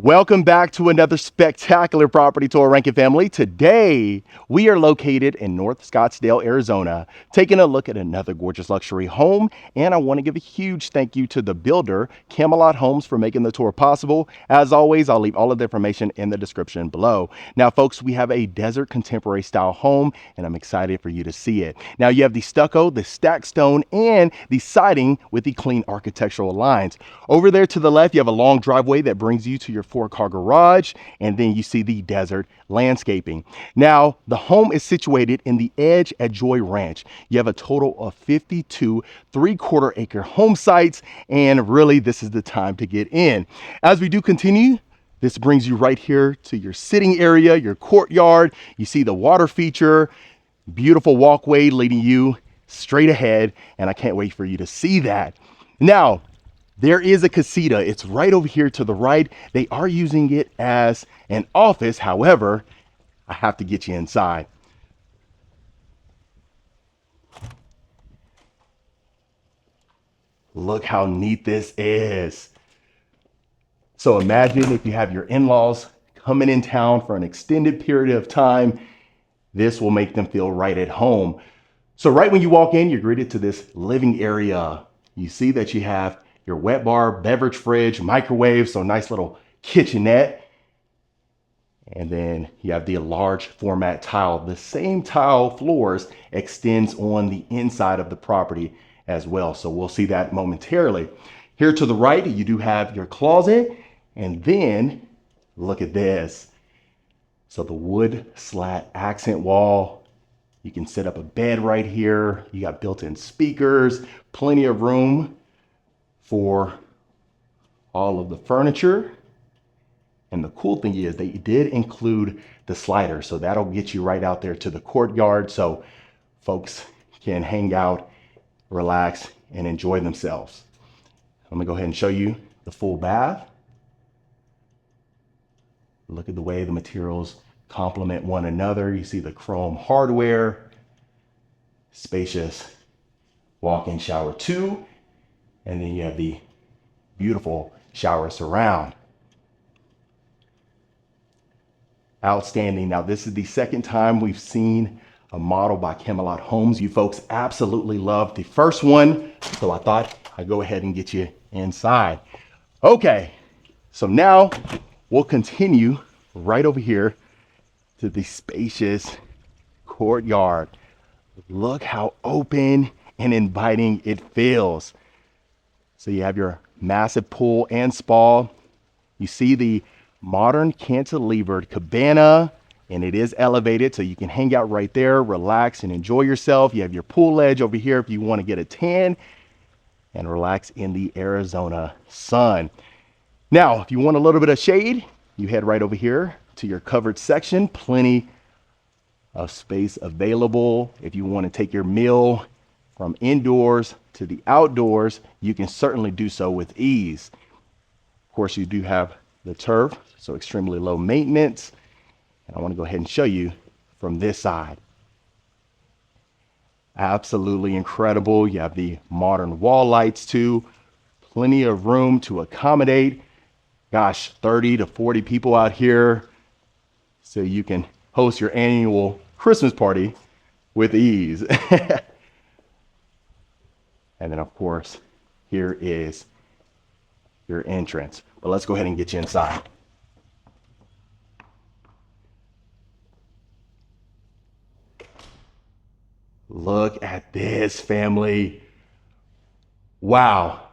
Welcome back to another spectacular property tour, Rankin family. Today, we are located in North Scottsdale, Arizona, taking a look at another gorgeous luxury home. And I want to give a huge thank you to the builder, Camelot Homes, for making the tour possible. As always, I'll leave all of the information in the description below. Now, folks, we have a desert contemporary style home, and I'm excited for you to see it. Now, you have the stucco, the stacked stone, and the siding with the clean architectural lines. Over there to the left, you have a long driveway that brings you to your 4-car garage, and then you see the desert landscaping. Now, the home is situated in the edge at Joy Ranch. You have a total of 52 3/4 acre home sites, and really this is the time to get in. As we do continue, this brings you right here to your sitting area, your courtyard. You see the water feature, beautiful walkway leading you straight ahead, and I can't wait for you to see that. Now, there is a Casita. It's right over here to the right. They are using it as an office. However, I have to get you inside. Look how neat this is. So imagine if you have your in-laws coming in town for an extended period of time, this will make them feel right at home. So right when you walk in, you're greeted to this living area. You see that you have your wet bar, beverage fridge, microwave, so nice little kitchenette. And then you have the large format tile. The same tile floors extends on the inside of the property as well. So we'll see that momentarily. Here to the right, you do have your closet. And then look at this. So the wood slat accent wall. You can set up a bed right here. You got built-in speakers, plenty of room for all of the furniture. And the cool thing is they did include the slider, so that'll get you right out there to the courtyard so folks can hang out, relax, and enjoy themselves. I'm gonna go ahead and show you the full bath. Look at the way the materials complement one another. You see the chrome hardware, spacious walk-in shower too. And then you have the beautiful shower surround. Outstanding. Now, this is the second time we've seen a model by Camelot Homes. You folks absolutely loved the first one, so I thought I'd go ahead and get you inside. Okay, so now we'll continue right over here to the spacious courtyard. Look how open and inviting it feels. So you have your massive pool and spa. You see the modern cantilevered cabana, and it is elevated so you can hang out right there, relax and enjoy yourself. You have your pool ledge over here if you want to get a tan and relax in the Arizona sun. Now, if you want a little bit of shade, you head right over here to your covered section. Plenty of space available. If you want to take your meal from indoors to the outdoors, you can certainly do so with ease. Of course, you do have the turf, so extremely low maintenance. And I want to go ahead and show you from this side. Absolutely incredible. You have the modern wall lights too. Plenty of room to accommodate, 30 to 40 people out here. So you can host your annual Christmas party with ease. And then of course, here is your entrance. But let's go ahead and get you inside. Look at this, family. Wow.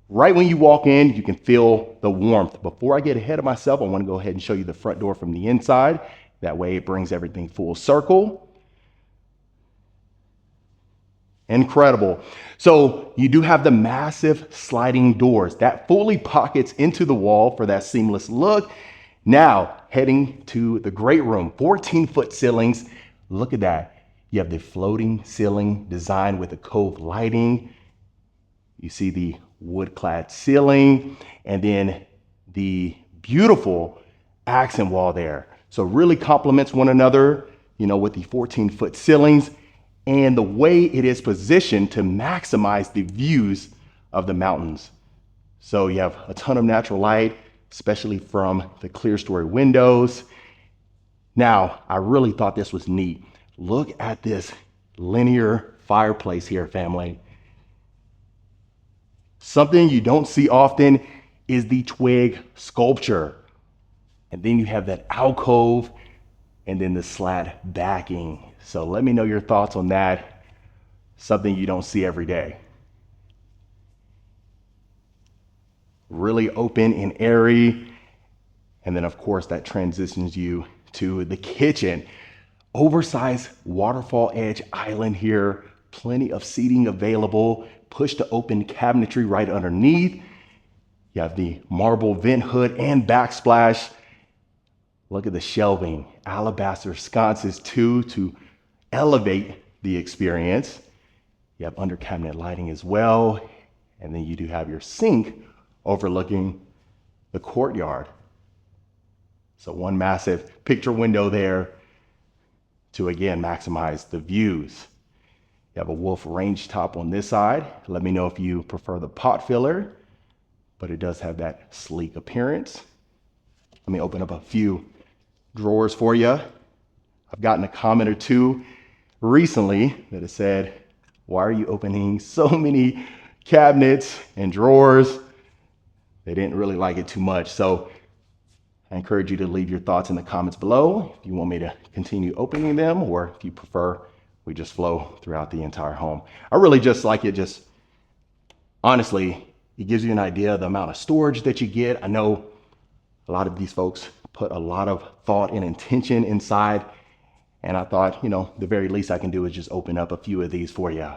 Right when you walk in, you can feel the warmth. Before I get ahead of myself, I want to go ahead and show you the front door from the inside. That way it brings everything full circle. Incredible. So you do have the massive sliding doors that fully pockets into the wall for that seamless look. Now heading to the great room, 14-foot ceilings. Look at that. You have the floating ceiling design with the cove lighting. You see the wood-clad ceiling and then the beautiful accent wall there. So really complements one another, with the 14-foot ceilings and the way it is positioned to maximize the views of the mountains. So you have a ton of natural light, especially from the clear story windows. Now, I really thought this was neat. Look at this linear fireplace here, family. Something you don't see often is the twig sculpture. And then you have that alcove and then the slat backing. So let me know your thoughts on that. Something you don't see every day. Really open and airy. And then of course that transitions you to the kitchen. Oversized waterfall edge island here. Plenty of seating available. Push to open cabinetry right underneath. You have the marble vent hood and backsplash. Look at the shelving. Alabaster sconces too to elevate the experience. You have under cabinet lighting as well. And then you do have your sink overlooking the courtyard. So one massive picture window there to again maximize the views. You have a Wolf range top on this side. Let me know if you prefer the pot filler, but it does have that sleek appearance. Let me open up a few drawers for you. I've gotten a comment or two recently that has said, why are you opening so many cabinets and drawers? They didn't really like it too much. So I encourage you to leave your thoughts in the comments below. If you want me to continue opening them, or if you prefer, we just flow throughout the entire home. I really just like it. Honestly, it gives you an idea of the amount of storage that you get. I know a lot of these folks put a lot of thought and intention inside. And I thought, the very least I can do is just open up a few of these for you.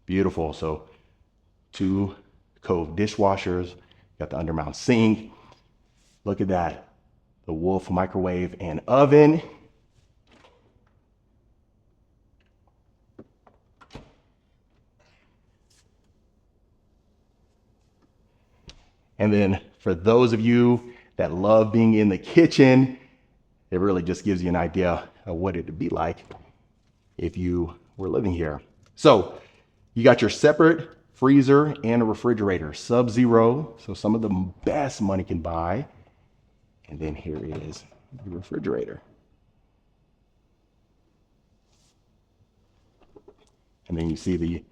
Beautiful. So 2 Cove dishwashers, got the undermount sink. Look at that. The Wolf microwave and oven. And then for those of you that love being in the kitchen, it really just gives you an idea of what it'd be like if you were living here. So you got your separate freezer and a refrigerator, Sub-Zero. So some of the best money can buy. And then here is the refrigerator. And then you see the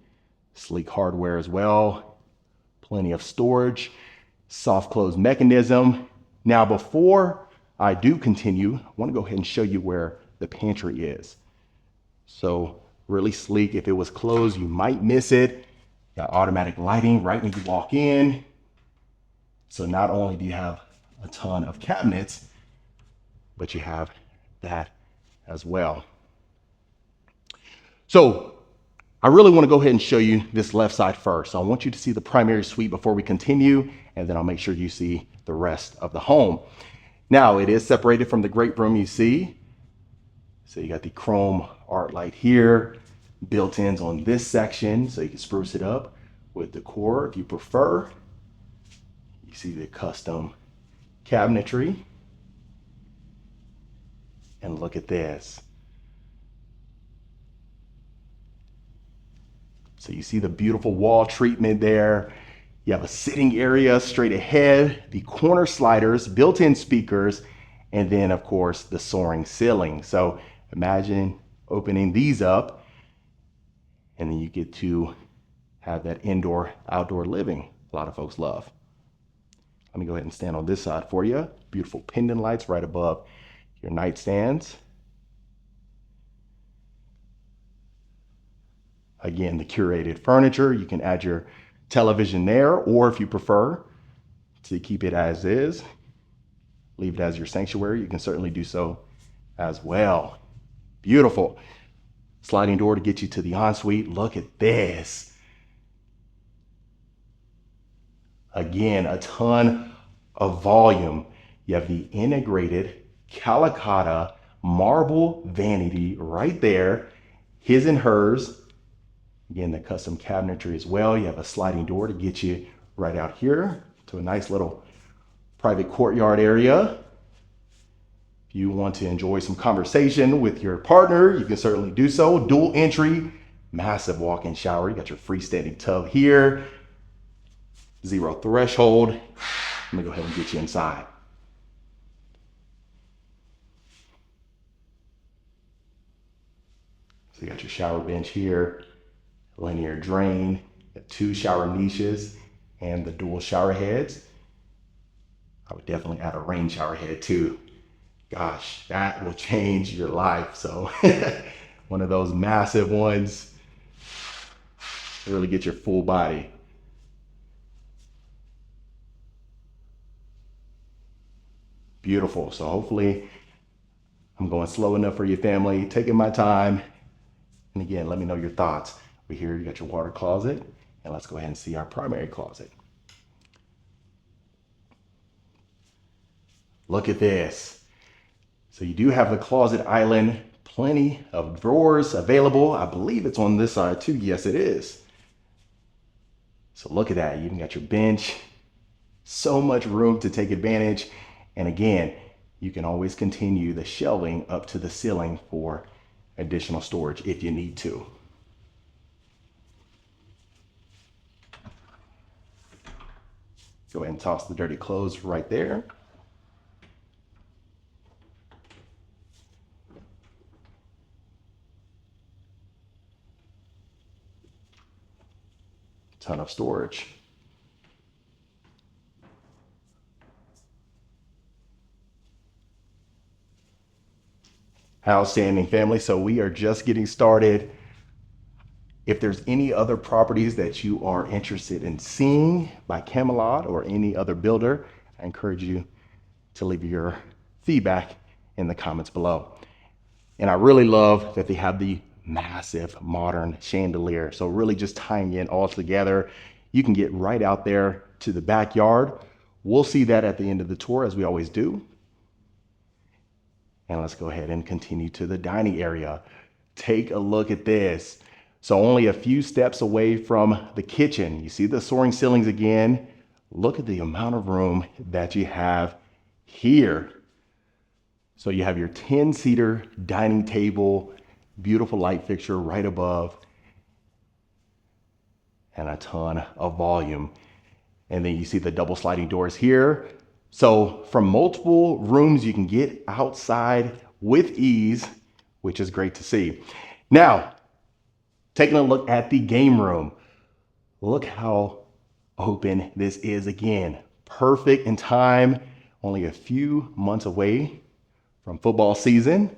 sleek hardware as well. Plenty of storage, soft close mechanism. Now, before I do continue, I want to go ahead and show you where the pantry is. So really sleek. If it was closed, you might miss it. Got automatic lighting right when you walk in. So not only do you have a ton of cabinets, but you have that as well. So I really want to go ahead and show you this left side first. So I want you to see the primary suite before we continue, and then I'll make sure you see the rest of the home. Now it is separated from the great room you see. So you got the chrome art light here, built-ins on this section, so you can spruce it up with decor if you prefer. You see the custom cabinetry. And look at this. So you see the beautiful wall treatment there. You have a sitting area straight ahead, the corner sliders, built-in speakers, and then of course the soaring ceiling. So imagine opening these up and then you get to have that indoor outdoor living a lot of folks love. Let me go ahead and stand on this side for you. Beautiful pendant lights right above your nightstands. Again, the curated furniture. You can add your television there, or if you prefer to keep it as is, leave it as your sanctuary, you can certainly do so as well. Beautiful. Sliding door to get you to the ensuite. Look at this. Again, a ton of volume. You have the integrated Calacotta marble vanity right there, his and hers. Again, the custom cabinetry as well. You have a sliding door to get you right out here to a nice little private courtyard area. If you want to enjoy some conversation with your partner, you can certainly do so. Dual entry, massive walk-in shower. You got your freestanding tub here. zero threshold. Let me go ahead and get you inside. So you got your shower bench here, linear drain, two shower niches, and the dual shower heads. I would definitely add a rain shower head too. Gosh, that will change your life. So one of those massive ones, really get your full body. Beautiful. So hopefully I'm going slow enough for your family, taking my time. And again, let me know your thoughts. Over here, you got your water closet, and let's go ahead and see our primary closet. Look at this. So you do have the closet island, plenty of drawers available. I believe it's on this side too. Yes, it is. So look at that. You even got your bench, so much room to take advantage. And again, you can always continue the shelving up to the ceiling for additional storage if you need to. Go ahead and toss the dirty clothes right there. Ton of storage. Outstanding, family. So we are just getting started. If there's any other properties that you are interested in seeing by Camelot or any other builder, I encourage you to leave your feedback in the comments below. And I really love that they have the massive modern chandelier. So really just tying in all together. You can get right out there to the backyard. We'll see that at the end of the tour, as we always do. And let's go ahead and continue to the dining area. Take a look at this. So only a few steps away from the kitchen. You see the soaring ceilings again. Look at the amount of room that you have here. So you have your 10-seater dining table, beautiful light fixture right above, and a ton of volume. And then you see the double sliding doors here. So from multiple rooms, you can get outside with ease, which is great to see. Now, taking a look at the game room. Look how open this is again. Perfect in time, only a few months away from football season.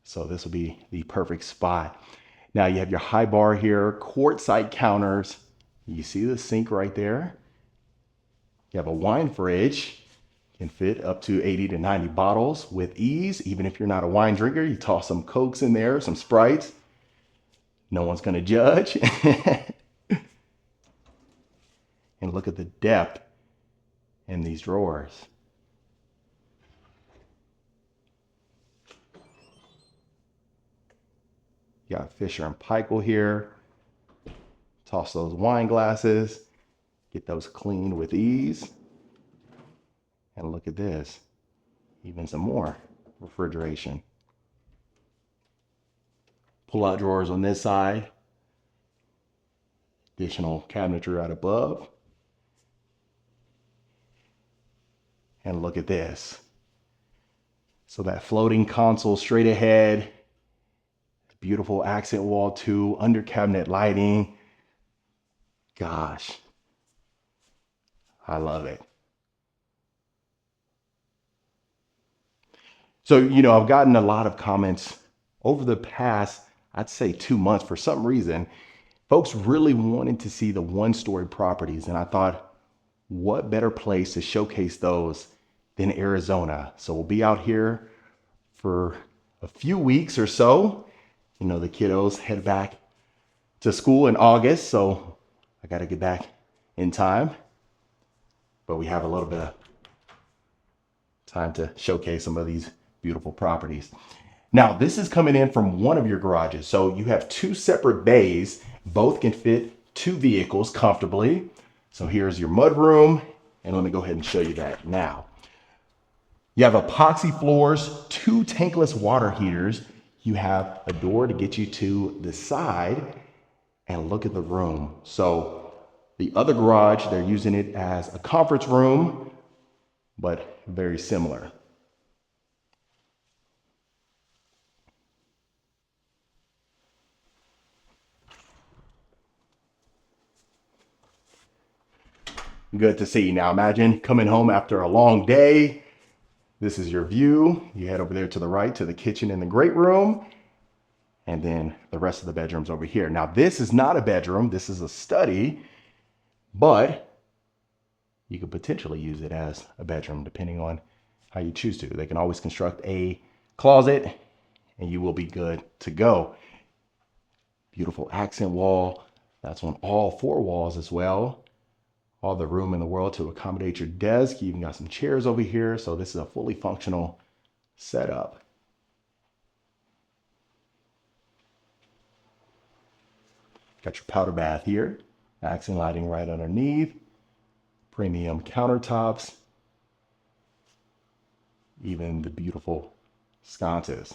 So this will be the perfect spot. Now you have your high bar here, courtside counters. You see the sink right there. You have a wine fridge, can fit up to 80 to 90 bottles with ease. Even if you're not a wine drinker, you toss some Cokes in there, some Sprites. No one's gonna judge. And look at the depth in these drawers. You got Fisher and Paykel here. Toss those wine glasses. Get those cleaned with ease. And look at this. Even some more refrigeration. Pull-out drawers on this side. Additional cabinetry right above. And look at this. So that floating console straight ahead. Beautiful accent wall too, under cabinet lighting. Gosh, I love it. So, I've gotten a lot of comments over the past, I'd say 2 months for some reason. Folks really wanted to see the one-story properties. And I thought, what better place to showcase those than Arizona? So we'll be out here for a few weeks or so. The kiddos head back to school in August, so I got to get back in time. But we have a little bit of time to showcase some of these beautiful properties. Now, this is coming in from one of your garages. So you have two separate bays. Both can fit 2 vehicles comfortably. So here's your mud room. And let me go ahead and show you that now. You have epoxy floors, 2 tankless water heaters. You have a door to get you to the side, and look at the room. So The other garage, they're using it as a conference room, but very similar. Good to see. Now imagine coming home after a long day. This is your view. You head over there to the right to the kitchen and the great room. And then the rest of the bedrooms over here. Now this is not a bedroom. This is a study, but you could potentially use it as a bedroom depending on how you choose to. They can always construct a closet and you will be good to go. Beautiful accent wall. That's on all four walls as well. All the room in the world to accommodate your desk. You even got some chairs over here. So this is a fully functional setup. Got your powder bath here. Accent lighting right underneath. Premium countertops. Even the beautiful sconces.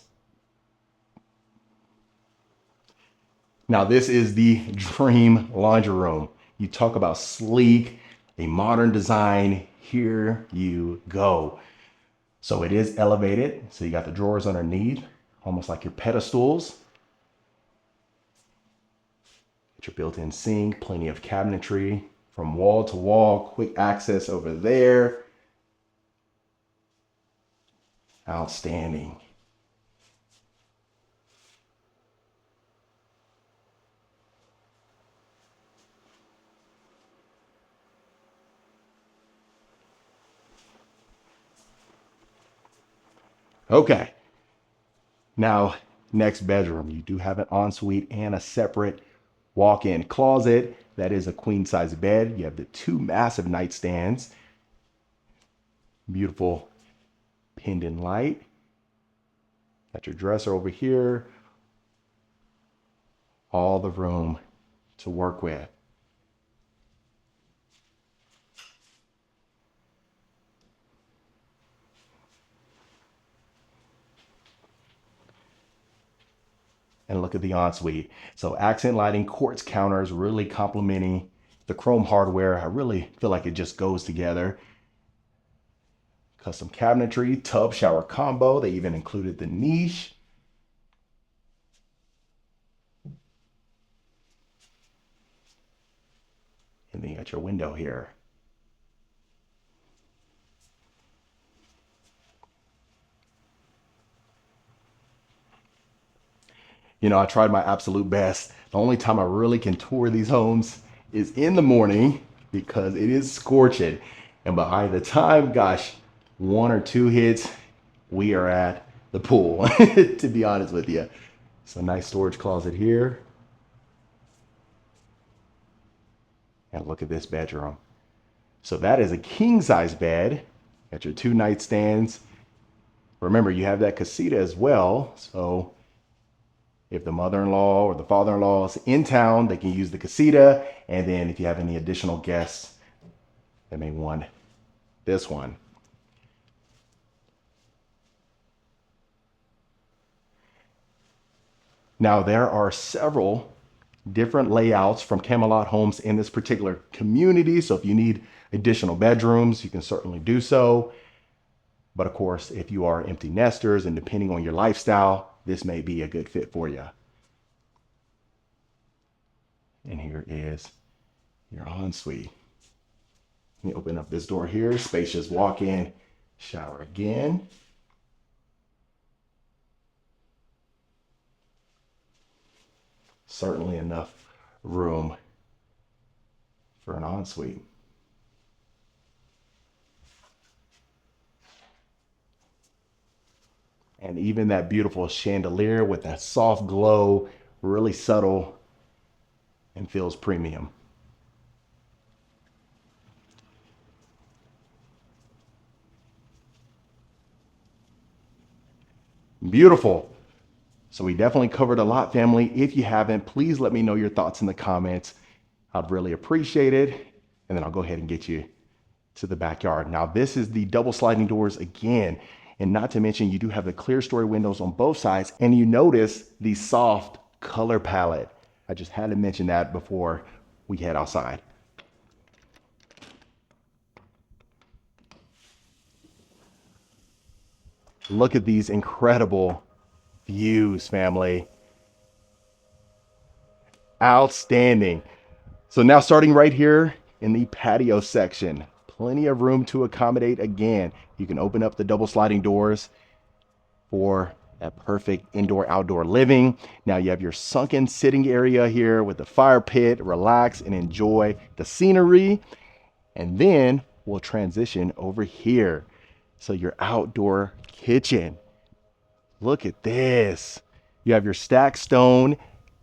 Now this is the dream laundry room. You talk about sleek, a modern design, here you go. So it is elevated. So you got the drawers underneath, almost like your pedestals. Get your built-in sink, plenty of cabinetry from wall to wall, quick access over there. Outstanding. Okay, now next bedroom. You do have an ensuite and a separate walk-in closet. That is a queen size bed. You have the two massive nightstands. Beautiful pendant light. Got your dresser over here. All the room to work with. And look at the ensuite. So accent lighting, quartz counters, really complementing the chrome hardware. I really feel like it just goes together. Custom cabinetry, tub shower combo. They even included the niche. And then you got your window here. You know, I tried my absolute best. The only time I really can tour these homes is in the morning because it is scorching. And by the time, gosh, one or two hits, we are at the pool, to be honest with you. So nice storage closet here. And look at this bedroom. So that is a king size bed. Got your two nightstands. Remember, you have that casita as well. So if the mother-in-law or the father-in-law is in town, they can use the casita. And then if you have any additional guests, they may want this one. Now there are several different layouts from Camelot Homes in this particular community. So if you need additional bedrooms, you can certainly do so. But of course, if you are empty nesters and depending on your lifestyle, this may be a good fit for you. And here is your ensuite. Let me open up this door here. Spacious walk-in shower again. Certainly enough room for an ensuite. And even that beautiful chandelier with that soft glow, really subtle and feels premium. Beautiful. So we definitely covered a lot, family. If you haven't, please let me know your thoughts in the comments. I'd really appreciate it. And then I'll go ahead and get you to the backyard. Now this is the double sliding doors again. And not to mention, you do have the clear story windows on both sides. And you notice the soft color palette. I just had to mention that before we head outside. Look at these incredible views, family. Outstanding. So now starting right here in the patio section, plenty of room to accommodate. Again, you can open up the double sliding doors for that perfect indoor-outdoor living. Now you have your sunken sitting area here with the fire pit. Relax and enjoy the scenery. And then we'll transition over here. So your outdoor kitchen. Look at this. You have your stacked stone.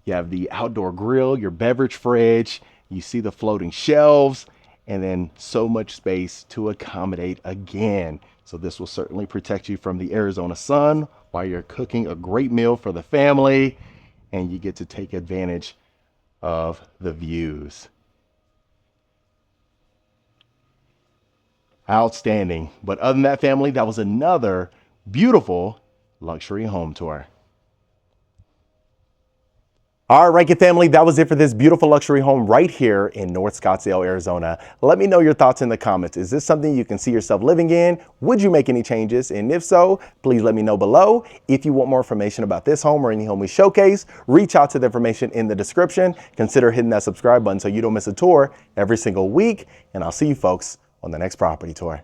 You have the outdoor grill, your beverage fridge. You see the floating shelves, and then so much space to accommodate again. So this will certainly protect you from the Arizona sun while you're cooking a great meal for the family, and you get to take advantage of the views. Outstanding. But other than that, family, that was another beautiful luxury home tour. All right, Rankin family, that was it for this beautiful luxury home right here in North Scottsdale, Arizona. Let me know your thoughts in the comments. Is this something you can see yourself living in? Would you make any changes? And if so, please let me know below. If you want more information about this home or any home we showcase, reach out to the information in the description. Consider hitting that subscribe button so you don't miss a tour every single week. And I'll see you folks on the next property tour.